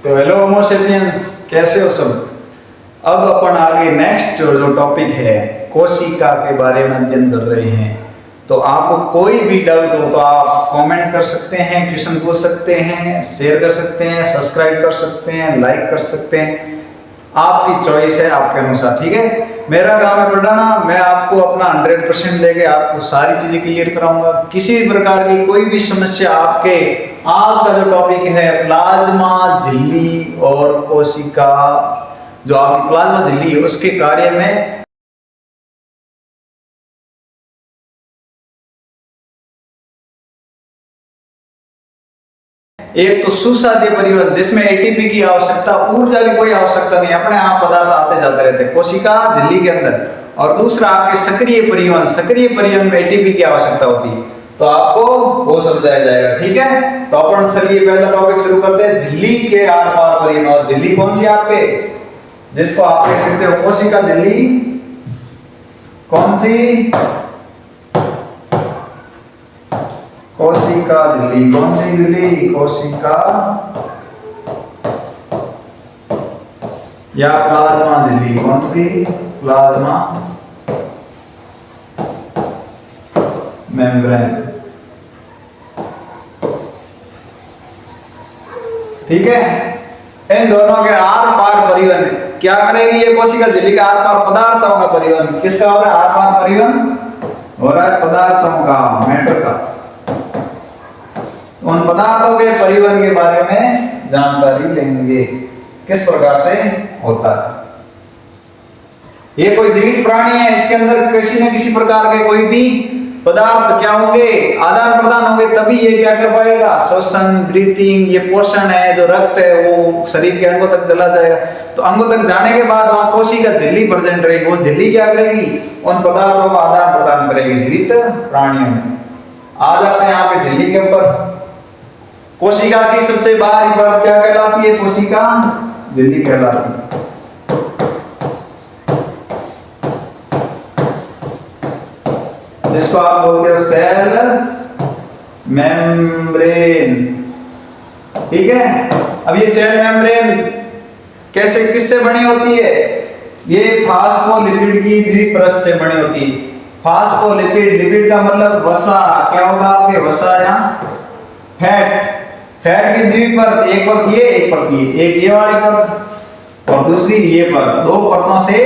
तो हेलो होमो सेपियंस, कैसे हो सब। अब अपन आगे नेक्स्ट जो टॉपिक है कोशिका के बारे में अध्ययन कर रहे हैं। तो आपको कोई भी डाउट हो तो आप कमेंट कर सकते हैं, क्वेश्चन पूछ सकते हैं, शेयर कर सकते हैं, सब्सक्राइब कर सकते हैं, लाइक कर सकते हैं। आपकी चॉइस है, आपके अनुसार, ठीक है। मेरा काम है पढ़ाना, मैं आपको अपना 100% लेके आपको सारी चीजें क्लियर कराऊंगा। किसी भी प्रकार की कोई भी समस्या आपके, आज का जो टॉपिक है प्लाज्मा झिल्ली और कोशिका, जो आपकी प्लाज्मा झिल्ली है उसके कार्य में एक तो सुसाध्य परिवहन जिसमें एटीपी की आवश्यकता, ऊर्जा की कोई आवश्यकता नहीं, अपने आप पदार्थ आते जाते रहते हैं कोशिका झिल्ली के अंदर। और दूसरा आपके सक्रिय परिवहन, सक्रिय परिवहन में एटीपी की आवश्यकता होती है। तो आपको वो समझाया जाएगा, ठीक है। तो अपन चलिए पहला टॉपिक शुरू करते हैं, झिल्ली के आर पार परिवहन। और झिल्ली कौन सी आपके, जिसको आप कह सकते हो कोशिका झिल्ली, कौन सी, कोशिका झिल्ली, कौन सी झिल्ली, कोशिका या प्लाज्मा झिल्ली, कौन सी, प्लाज्मा मेम्ब्रेन, ठीक है। इन दोनों के आर पार परिवहन क्या करेगी ये कोशिका झिल्ली का आर पार पदार्थों का परिवहन। किसका हो रहा है आर पार परिवहन, हो रहा है पदार्थों का, मैटर का। उन पदार्थों के परिवहन के बारे में जानकारी लेंगे, किस प्रकार से होता है। ये कोई जीवित प्राणी है, इसके अंदर किसी न किसी प्रकार के कोई भी पदार्थ क्या होंगे, आदान प्रदान होंगे, तभी ये क्या कर पाएगा, श्वसन, ब्रीथिंग, ये पोषण है, जो रक्त है वो शरीर के अंगों तक चला जाएगा। तो अंगों तक जाने के बाद वहां कोशिका झिल्ली प्रेजेंट रहेगी। वो झिल्ली क्या करेगी, उन पदार्थों का आदान प्रदान करेगी जीवित प्राणियों में। आ जाते हैं यहाँ पे झिल्ली के ऊपर। कोशिका की सबसे बाहरी परत क्या कहलाती है, कोशिका झिल्ली कहलाती है। जिसको आप बोलते हो सेल मेम्ब्रेन, ठीक है। अब ये सेल मेम्ब्रेन कैसे, किससे बनी होती है, ये फास्फोलिपिड की द्विपरत से बनी होती है। फास्फोलिपिड, लिपिड का मतलब वसा, क्या होगा आपके, वसा या फैट। फैट की द्विपरत, एक परत ये, एक परत ये, एक ये वाली परत और दूसरी ये परत, दो परतों से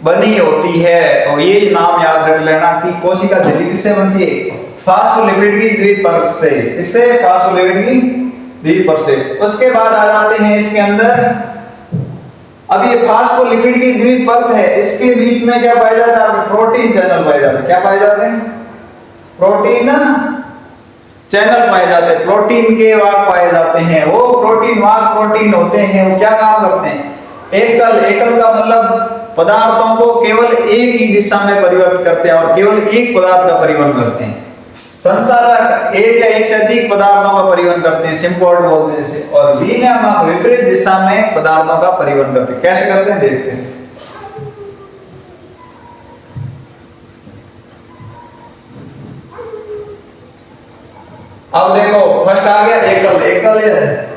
बनी होती है। तो ये नाम याद रख लेना कि कोशिका झिल्ली किससे बनती है, फास्फोलिपिड की द्विपरत से। इससे फास्फोलिपिड की द्विपरत से। उसके बाद आ जाते हैं इसके अंदर, अब ये फास्फोलिपिड की द्विपरत है, इसके बीच में क्या पाया जाता है, प्रोटीन चैनल पाए जाते हैं। क्या पाए जाते हैं, प्रोटीन चैनल पाए जाते हैं, प्रोटीन के वाहक पाए जाते हैं। वो प्रोटीन वाहक प्रोटीन होते हैं, वो क्या काम करते हैं, एकल, एकल का मतलब पदार्थों को केवल एक ही दिशा में परिवर्तित करते हैं और केवल एक पदार्थ का परिवहन करते हैं। संचालक एक या एक से अधिक पदार्थों का परिवहन करते हैं, सिंपोर्ट बोलते हैं जैसे। और विनियामक विपरीत दिशा में पदार्थों का परिवहन करते हैं। कैसे करते हैं देखते हैं। अब देखो फर्स्ट आ गया एकल। एकल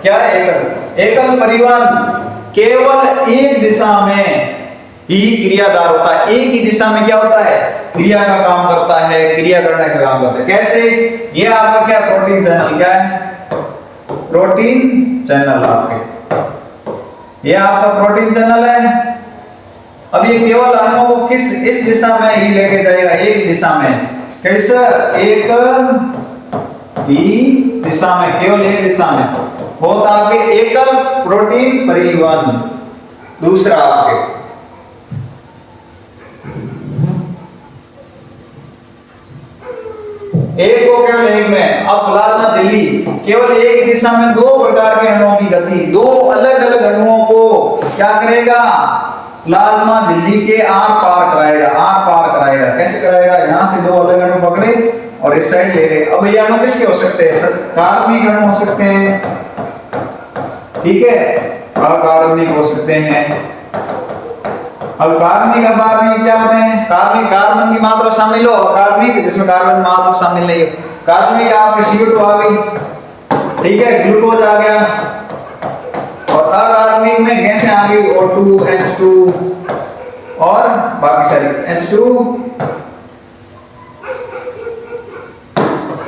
क्या है, एकल, एकल परिवहन केवल एक दिशा में ही क्रियादार होता है। एक ही दिशा में क्या होता है, क्रिया का काम करता है, क्रिया करने का काम करता है। कैसे, ये आपका क्या प्रोटीन चैनल, क्या है, प्रोटीन चैनल आपके, ये आपका प्रोटीन चैनल है। अब ये केवल अणुओं को किस, इस दिशा में ही लेके जाएगा, एक दिशा में। कैसे, एक ही दिशा में, केवल एक दिशा में होता आपके एकल प्रोटीन परिवहन। दूसरा आपके एक को केवल एक में। अब प्लाज्मा झिल्ली केवल एक ही दिशा में दो प्रकार के अणुओं की गति, दो अलग अलग अणुओं को क्या करेगा, प्लाज्मा झिल्ली के आर पार कराएगा, आर पार कराएगा। कैसे कराएगा, यहां से दो अलग अणु पकड़े और इस साइड ले गए। अब ये अणु किसके हो सकते हैं, कार्बनिक अणु हो सकते हैं, ठीक है, अकार्बनिक हो सकते हैं। अब कार्बनिक अकार्बनिक क्या होते हैं, कार्बनिक कार्बन की मात्रा शामिल हो, अकार्बनिक जिसमें कार्बन मात्रा शामिल नहीं हो। कार्बनिक आपके CO2 आ गई, ठीक है, ग्लूकोज आ गया, और अकार्बनिक में गैसें आ गई O2, H2 और बाकी सारी H2,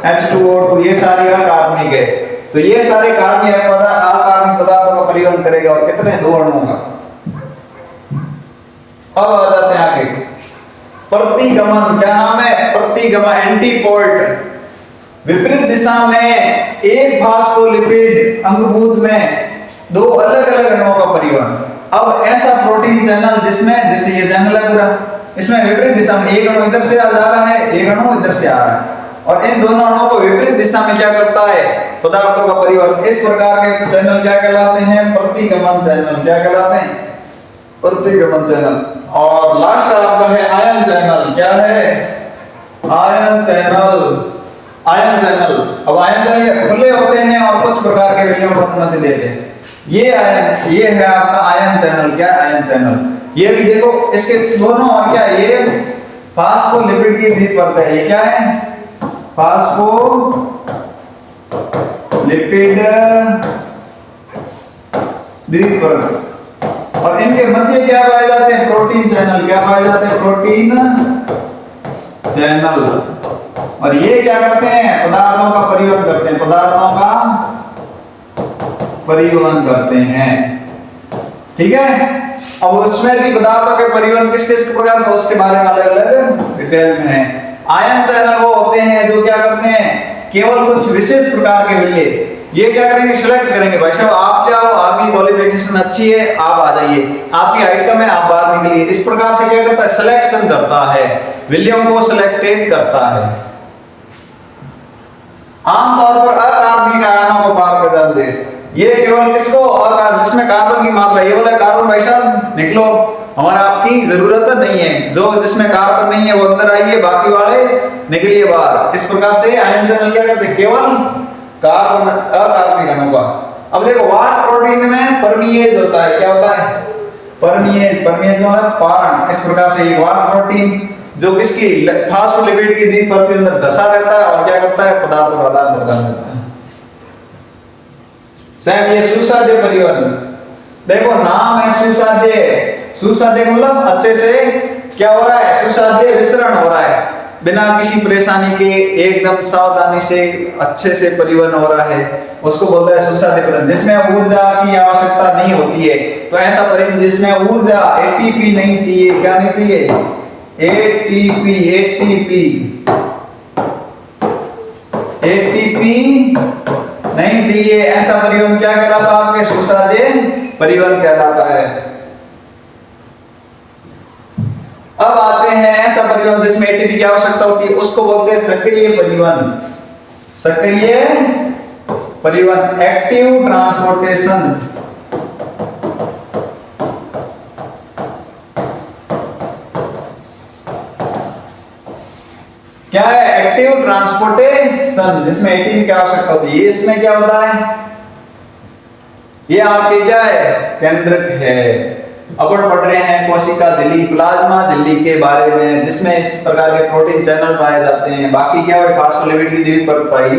H2O2 ये सारी अकार्बनिक है। तो ये सारे कार्बनिक अकार्बनिक पदार्थों का परिवहन करेगा और कितने, 2 अणुओं का। अब आ जाते हैं आगे प्रतिगमन। क्या नाम है? प्रतिगमन, एंटीपोल्ट। विपरीत दिशा में एक फास्फोलिपिड अंगभूत में 2 अलग अलग अणुओं का परिवहन। अब ऐसा प्रोटीन चैनल जिसमें, जैसे ये चैनल है पूरा, इसमें विपरीत दिशा में एक अणु इधर से आ जा रहा है, एक अणु इधर से आ रहा है, और इन दोनों अणुओं को विपरीत दिशा में क्या करता है, पदार्थों का परिवहन। इस प्रकार के चैनल क्या कहलाते हैं? प्रतिगमन चैनल। क्या कहलाते हैं? प्रतिगमन चैनल। और लास्ट आपका है आयन चैनल। क्या है? Ion channel. आयन चैनल, अब आयन चैनल खुले होते हैं और कुछ प्रकार के विलयन को अनुमति देते हैं। ये आयन, ये है आपका आयन चैनल। क्या? Ion channel. ये भी देखो, इसके दोनों और क्या, ये फास्फोलिपिड की द्विपरत है। ये क्या है? फास्फोलिपिड द्विपरत। और इनके मध्य क्या पाए जाते हैं? Protein channel. क्या पाए जाते हैं? Protein channel. और ये क्या करते हैं? पदार्थों का परिवहन करते हैं। पदार्थों का परिवहन करते हैं। ठीक है। अब उसमें भी पदार्थों के परिवहन किस किस प्रकार का, उसके बारे में अलग अलग डिटेल में है। आयन चैनल वो होते हैं जो क्या करते हैं, केवल कुछ विशेष प्रकार के विलय, ये क्या करेंगे, सिलेक्ट करेंगे। भाई साहब आप क्या हो, आपकी क्वालिफिकेशन अच्छी है, आप आ जाइए, आपकी हाइट कम है, आप बाहर निकलिए। इस प्रकार से क्या करता है? सिलेक्शन करता है, विलियम को सिलेक्टेड करता है। आमतौर पर अकार्बनिक आयनों को पार कर जाते हैं। ये केवल किसको, जिसमें कार्बन की मात्रा, ये वाला कार्बन भाई साहब निकलो, हमारा आपकी जरूरत नहीं है। जो जिसमें कार्बन नहीं है वो अंदर आइए, बाकी वाले निकलिए बाहर। इस प्रकार से आयन चैनल क्या करते हैं? केवल कार्बन अकार्बनिक अणु का। अब देखो वाहक प्रोटीन में परमीएज होता है। क्या होता है? परमीएज। परमीएज मतलब पारण। इस प्रकार से ये वाहक प्रोटीन जो किसकी, फास्फोलिपिड की द्विपरत के अंदर धसा रहता है और क्या करता है? पदार्थों का आदान प्रदान करता है। सेम ये सुसाध्य परिवहन, देखो नाम है सुसाध्य। सुसाध्य मतलब अच्छे से क्या हो रहा है? सुसाध्य विसरण हो रहा है, बिना किसी परेशानी के एकदम सावधानी से अच्छे से परिवहन हो रहा है, उसको बोलता है सुसाध्य परिवहन। जिसमें ऊर्जा की आवश्यकता नहीं होती है, तो ऐसा परिवहन जिसमें ऊर्जा एटीपी नहीं चाहिए। क्या नहीं चाहिए? एटीपी। नहीं चाहिए, ऐसा परिवहन क्या कहलाता है? आपके सुसाध्य परिवहन कहलाता है। अब आते हैं ऐसा परिवहन जिसमें एटीपी की आवश्यकता होती है, उसको बोलते हैं सक्रिय परिवहन। सक्रिय परिवहन, एक्टिव ट्रांसपोर्टेशन। क्या है? एक्टिव ट्रांसपोर्टेशन, जिसमें एटीपी की आवश्यकता होती है। ये इसमें क्या होता है? ये आपके क्या है? केंद्रक है। अपन पढ़ रहे हैं कोशिका झिल्ली, प्लाज्मा झिल्ली के बारे में, जिसमें इस प्रकार के प्रोटीन चैनल पाए जाते हैं। बाकी क्या है? फास्फोलिपिड की द्विपरत पाई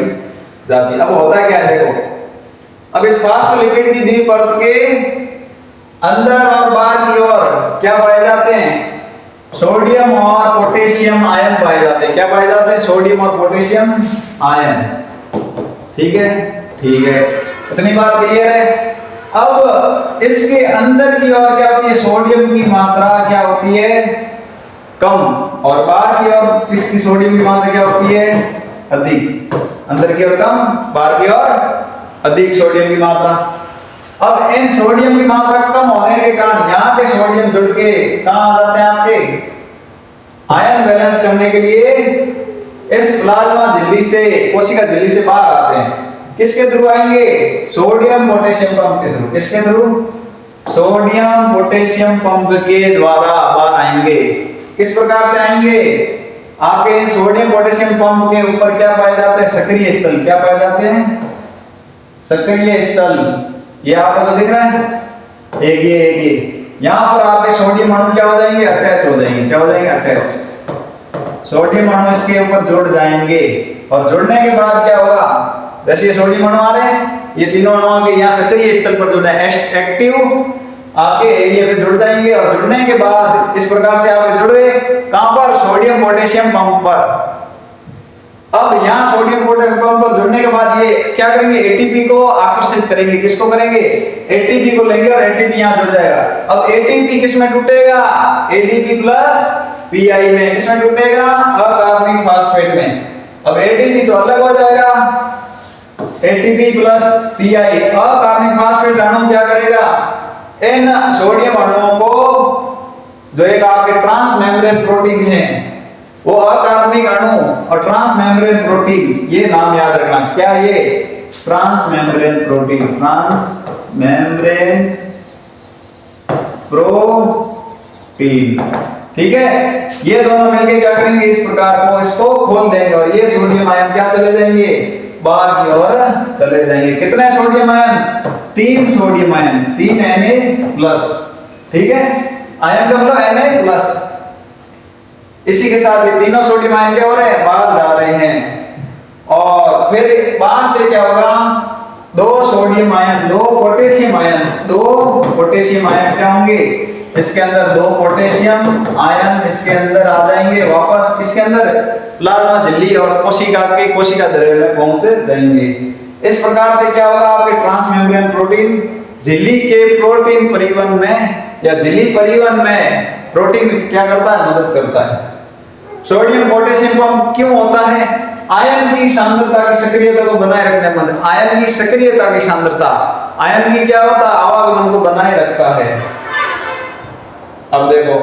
जाती है। अब होता क्या है, देखो, अब इस फास्फोलिपिड की द्विपरत के अंदर और बाहर की ओर क्या पाए जाते हैं? सोडियम और पोटेशियम आयन पाए जाते हैं। क्या पाए जाते हैं? सोडियम और पोटेशियम आयन। ठीक है, ठीक है, इतनी बात क्लियर है। अब इसके अंदर की ओर क्या होती है? सोडियम की मात्रा क्या होती है? कम, और बाहर की ओर किसकी सोडियम की मात्रा क्या होती है? अधिक। अंदर की ओर कम, बाहर की ओर अधिक सोडियम की मात्रा। अब इन सोडियम की मात्रा कम होने के कारण यहाँ पे सोडियम जुड़ के कहाँ आ जाते हैं? आपके आयन बैलेंस करने के लिए इस प्लाज्मा झिल्ली से, कोशिका झिल्ली से बाहर आते हैं। किसके थ्रू आएंगे? सोडियम पोटेशियम पंप के थ्रू। किसके थ्रू? सोडियम पोटेशियम पंप के द्वारा बाहर आएंगे। किस प्रकार से आएंगे? आपके सोडियम पोटेशियम पंप के ऊपर क्या पाए जाते हैं? सक्रिय स्थल। क्या पाए जाते हैं? सक्रिय स्थल। ये आपको तो दिख रहा है, एक ये यहाँ पर आपके सोडियम अणु क्या हो जाएंगे? अटैच हो जाएंगे। क्या हो जाएंगे? अटैच। सोडियम अणु इसके ऊपर जुड़ जाएंगे, और जुड़ने के बाद क्या होगा? जैसे ये सोडियम अणु आ रहे हैं, ये तीनों अणुओं के यहाँ सक्रिय स्थल पर जुड़ना है, एक्टिव आपके एरिया पे जुड़ जाएंगे। और जुड़ने के बाद इस प्रकार से आप जुड़े कहां पर, सोडियम पोटेशियम पंप पर। अब यहाँ सोडियम पोटेशियम पंप पर जुड़ने के बाद ये क्या करेंगे, एटीपी को आकर्षित करेंगे। किसको करेंगे, एटीपी को लेंगे और एटीपी यहाँ जुड़ जाएगा। अब एटीपी किस में टूटेगा, एटीपी प्लस पीआई में। किसमें टूटेगा, अकार्बनिक फास्फेट में। अब एटीपी तो अलग हो जाएगा, एटीपी प्लस पीआई। अकार्बनिक फास्फेट अणु क्या करेगा, इन सोडियम अणुओं को, जो एक आपके ट्रांस मेम्ब्रेन प्रोटीन है, वो अकार्बनिक अणु और ट्रांस मेम्ब्रेन प्रोटीन, ये नाम याद रखना। क्या ये, trans membrane protein, trans membrane protein, ठीक है। ये दोनों मिलके क्या करेंगे, इस प्रकार को इसको खोल देंगे और ये सोडियम आयन क्या चले जाएंगे, बाहर की ओर चले जाएंगे। कितने sodium ion, 3 sodium ion, 3 Na+, ठीक है। आयन का मतलब Na+। इसी के साथ ये तीनों सोडियम आयन क्या हो रहे हैं, बाहर जा रहे हैं। और फिर बाहर से क्या होगा, 2 sodium ion, 2 potassium ion, 2 potassium ion क्या होंगे, इसके अंदर 2 पोटेशियम आयन इसके अंदर आ जाएंगे वापस, इसके अंदर प्लाज्मा झिल्ली और कोशिका के कोशिका द्रव्य में पहुंच जाएंगे। इस प्रकार से क्या होगा, आपके ट्रांस मेम्ब्रेन प्रोटीन झिल्ली के प्रोटीन परिवहन में या झिल्ली परिवहन में प्रोटीन क्या करता है, मदद करता है। सोडियम पोटेशियम पंप क्यों होता है, आयन की सांद्रता की सक्रियता को बनाए रखने में मदद, आयन की सक्रियता की सांद्रता, आयन की क्या होता है, आवागमन को बनाए रखता है। अब देखो,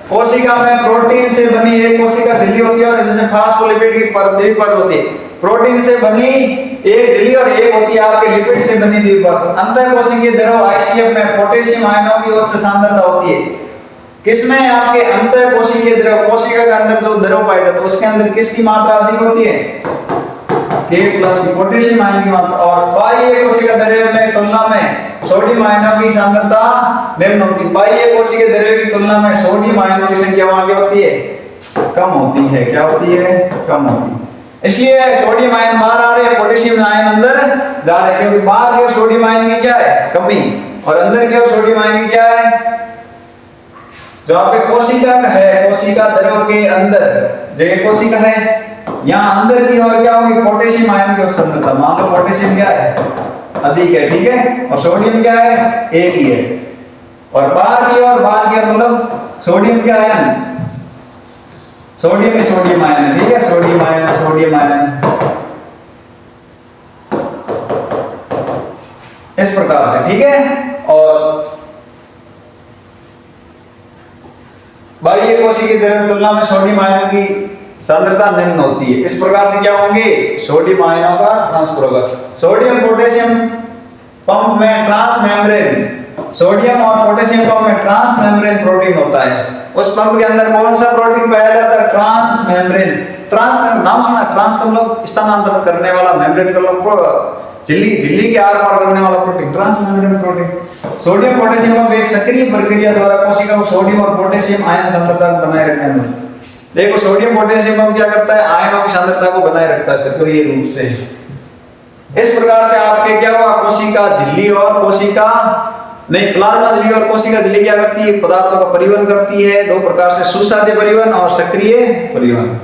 कोशिका में प्रोटीन से बनी एक कोशिका झिल्ली होती है और जिसमें फास्फोलिपिड की परत होती है। प्रोटीन से बनी एक झिल्ली और एक होती है आपके लिपिड से बनी द्विपरत। अंतःकोशिकीय द्रव आईसीएफ में पोटेशियम आयनों की उच्च सांद्रता होती है। किसमें, आपके अंतःकोशिकीय द्रव, कोशिका के अंदर जो द्रव पाया जाता है उसके अंदर किसकी मात्रा अधिक होती है, K+ की, पोटेशियम आयन की मात्रा। और बाह्य कोशिका द्रव्य में तुलना में सोडियम आयनों की सांद्रता निम्न होती है। बाह्य कोशिका द्रव्य की तुलना में सोडियम आयनों की संख्या वहां क्या होती है, कम होती है। क्या होती है, कम होती है। इसलिए सोडियम आयन बाहर आ रहे हैं, पोटेशियम आयन अंदर जा रहे हैं, क्योंकि बाहर की सोडियम आयन की क्या है, कमी, और अंदर की सोडियम आयन की क्या है, जो आपके कोशिका है, कोशिका द्रव के अंदर जो ये कोशिका है, यहाँ अंदर की ओर क्या होगी, पोटेशियम आयन की सांद्रता, मान लो पोटेशियम क्या है, अधिक है, ठीक है, और सोडियम क्या है, एक ही है। और बाहर की ओर मतलब सोडियम क्या आयन, सोडियम में सोडियम आयन है, ठीक है, सोडियम आयन, सोडियम आयन, इस प्रकार से, ठीक है। और बाह्य कोशिकीय द्रव्य की तुलना में सोडियम आयनों की सांद्रता निम्न होती है। इस प्रकार से क्या होंगे, सोडियम आयनों का ट्रांसफर होगा। सोडियम पोटेशियम पंप में ट्रांस मेम्ब्रेन, सोडियम और पोटेशियम पंप में ट्रांस मेम्ब्रेन प्रोटीन होता है। उस पंप के अंदर कौन सा प्रोटीन पाया जाता है, ट्रांस मेम्ब्रेन। ट्रांस नाम सुना, ट्रांस का मतलब स्थानांतरण करने वाला, मेम्ब्रेन का मतलब झिल्ली के आर पार करने वाला protein, trans membrane protein. Sodium potassium pump एक सक्रिय प्रक्रिया द्वारा कोशिका को सोडियम और पोटेशियम आयन सांद्रता को बनाए रखने में, देखो सोडियम पोटेशियम पंप क्या करता है, आयनों की सांद्रता को बनाए रखता है सक्रिय रूप से। इस प्रकार से आपके क्या हुआ, कोशिका झिल्ली और कोशिका नहीं, प्लाज्मा झिल्ली और कोशिका झिल्ली क्या करती है, पदार्थों का परिवहन करती है, 2 प्रकार से, सुसाध्य परिवहन और सक्रिय परिवहन।